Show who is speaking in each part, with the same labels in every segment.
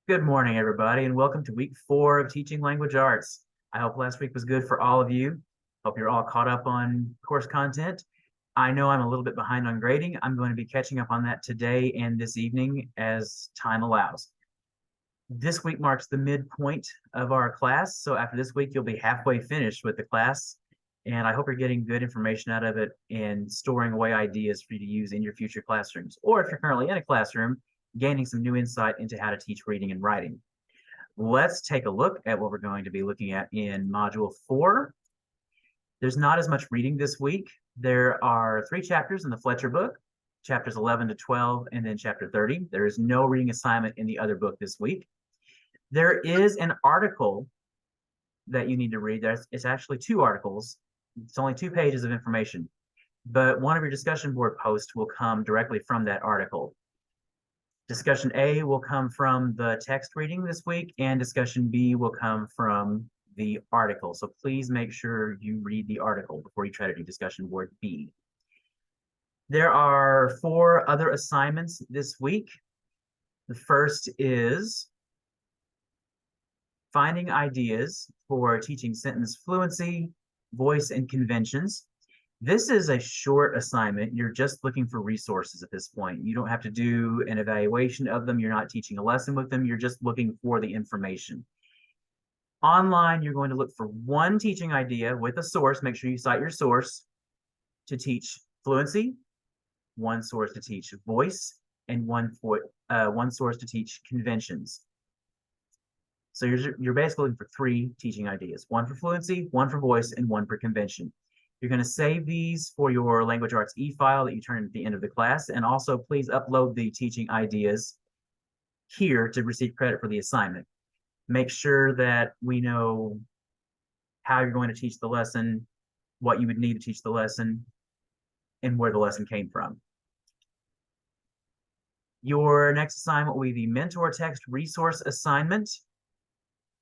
Speaker 1: Good morning, everybody, and welcome to week 4 of Teaching Language Arts. I hope last week was good for all of you. Hope you're all caught up on course content. I know I'm a little bit behind on grading. I'm going to be catching up on that today and this evening as time allows. This week marks the midpoint of our class, so after this week, you'll be halfway finished with the class, and I hope you're getting good information out of it and storing away ideas for you to use in your future classrooms. Or if you're currently in a classroom, gaining some new insight into how to teach reading and writing. Let's take a look at what we're going to be looking at in Module 4. There's not as much reading this week. There are 3 chapters in the Fletcher book, chapters 11 to 12, and then chapter 30. There is no reading assignment in the other book this week. There is an article that you need to read. It's actually 2 articles. It's only 2 pages of information, but one of your discussion board posts will come directly from that article. Discussion A will come from the text reading this week, and discussion B will come from the article. So please make sure you read the article before you try to do discussion board B. There are 4 other assignments this week. The first is finding ideas for teaching sentence fluency, voice, and conventions. This is a short assignment. You're just looking for resources at this point. You don't have to do an evaluation of them. You're not teaching a lesson with them. You're just looking for the information. Online, you're going to look for one teaching idea with a source. Make sure you cite your source to teach fluency, one source to teach voice, and one source to teach conventions. So you're basically looking for 3 teaching ideas, one for fluency, one for voice, and one for convention. You're going to save these for your language arts e-file that you turn at the end of the class. And also please upload the teaching ideas here to receive credit for the assignment. Make sure that we know how you're going to teach the lesson, what you would need to teach the lesson, and where the lesson came from. Your next assignment will be the mentor text resource assignment.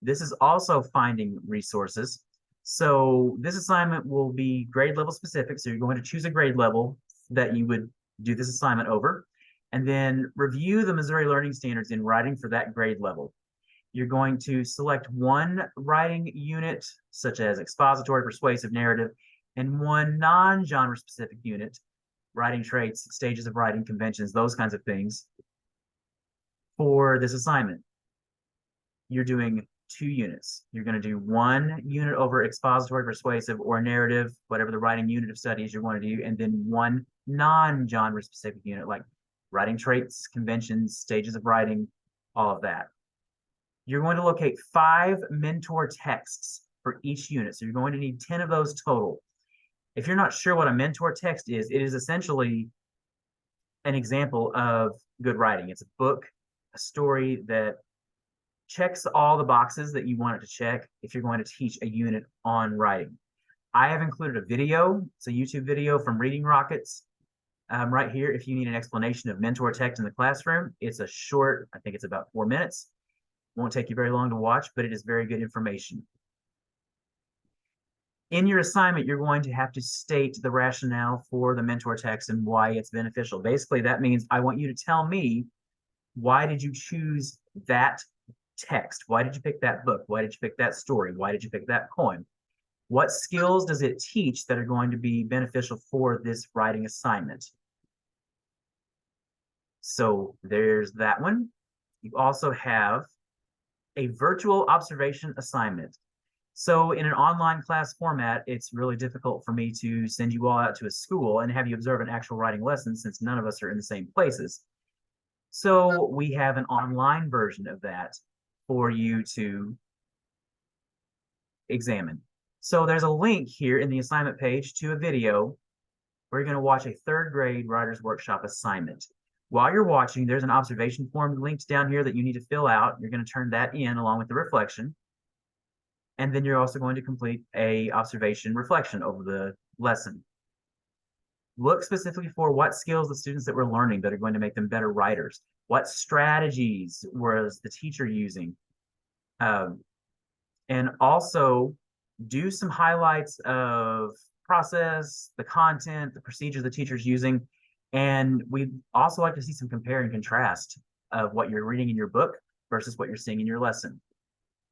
Speaker 1: This is also finding resources. So this assignment will be grade level specific. So you're going to choose a grade level that you would do this assignment over, and then review the Missouri Learning Standards in writing for that grade level. You're going to select one writing unit, such as expository, persuasive, narrative, and one non-genre specific unit, writing traits, stages of writing, conventions, those kinds of things, for this assignment. You're doing 2 units. You're going to do 1 unit over expository, persuasive, or narrative, whatever the writing unit of studies you're going to do, and then 1 non-genre specific unit, like writing traits, conventions, stages of writing, all of that. You're going to locate 5 mentor texts for each unit. So you're going to need 10 of those total. If you're not sure what a mentor text is, it is essentially an example of good writing. It's a book, a story that checks all the boxes that you want it to check if you're going to teach a unit on writing. I have included a video. It's a YouTube video from Reading Rockets right here if you need an explanation of mentor text in the classroom. It's a short, I think it's about 4 minutes. Won't take you very long to watch, but it is very good information. In your assignment, you're going to have to state the rationale for the mentor text and why it's beneficial. Basically, that means I want you to tell me, why did you choose that text? Why did you pick that book? Why did you pick that story? Why did you pick that poem? What skills does it teach that are going to be beneficial for this writing assignment? So there's that one. You also have a virtual observation assignment. So in an online class format, it's really difficult for me to send you all out to a school and have you observe an actual writing lesson since none of us are in the same places. So we have an online version of that for you to examine. So there's a link here in the assignment page to a video where you're going to watch a 3rd grade Writer's Workshop assignment. While you're watching, there's an observation form linked down here that you need to fill out. You're going to turn that in along with the reflection. And then you're also going to complete a observation reflection over the lesson. Look specifically for what skills the students that were learning that are going to make them better writers. What strategies was the teacher using? And also do some highlights of process, the content, the procedures the teacher's using. And we'd also like to see some compare and contrast of what you're reading in your book versus what you're seeing in your lesson?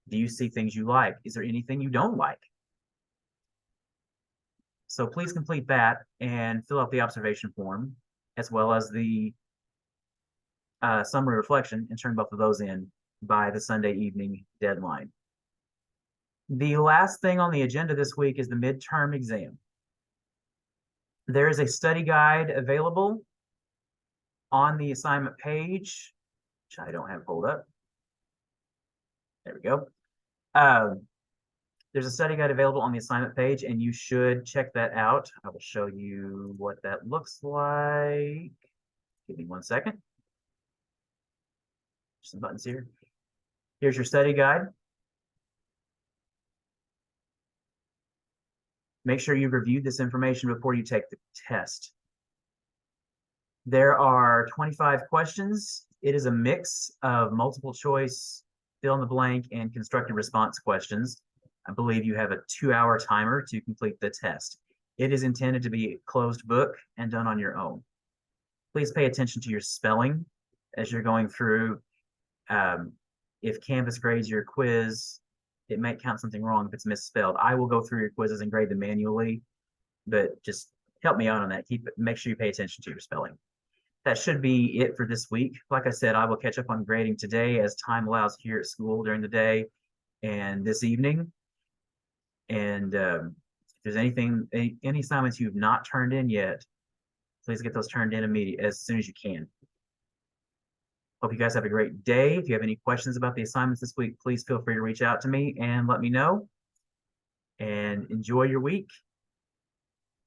Speaker 1: Do you see things you like? Is there anything you don't like? So please complete that and fill out the observation form, as well as the summary reflection, and turn both of those in by the Sunday evening deadline. The last thing on the agenda this week is the midterm exam. There is a study guide available on the assignment page, which I don't have pulled up. There we go. There's a study guide available on the assignment page, and you should check that out. I will show you what that looks like. Give me 1 second. Some buttons here. Here's your study guide. Make sure you've reviewed this information before you take the test. There are 25 questions. It is a mix of multiple choice, fill in the blank, and constructive response questions. I believe you have a 2-hour timer to complete the test. It is intended to be a closed book and done on your own. Please pay attention to your spelling as you're going through. If Canvas grades your quiz, it might count something wrong if it's misspelled. I will go through your quizzes and grade them manually, but just help me out on that. Make sure you pay attention to your spelling. That should be it for this week. Like I said, I will catch up on grading today as time allows here at school during the day and this evening. And if there's any assignments you've not turned in yet, please get those turned in immediately as soon as you can. Hope you guys have a great day. If you have any questions about the assignments this week, please feel free to reach out to me and let me know. And enjoy your week.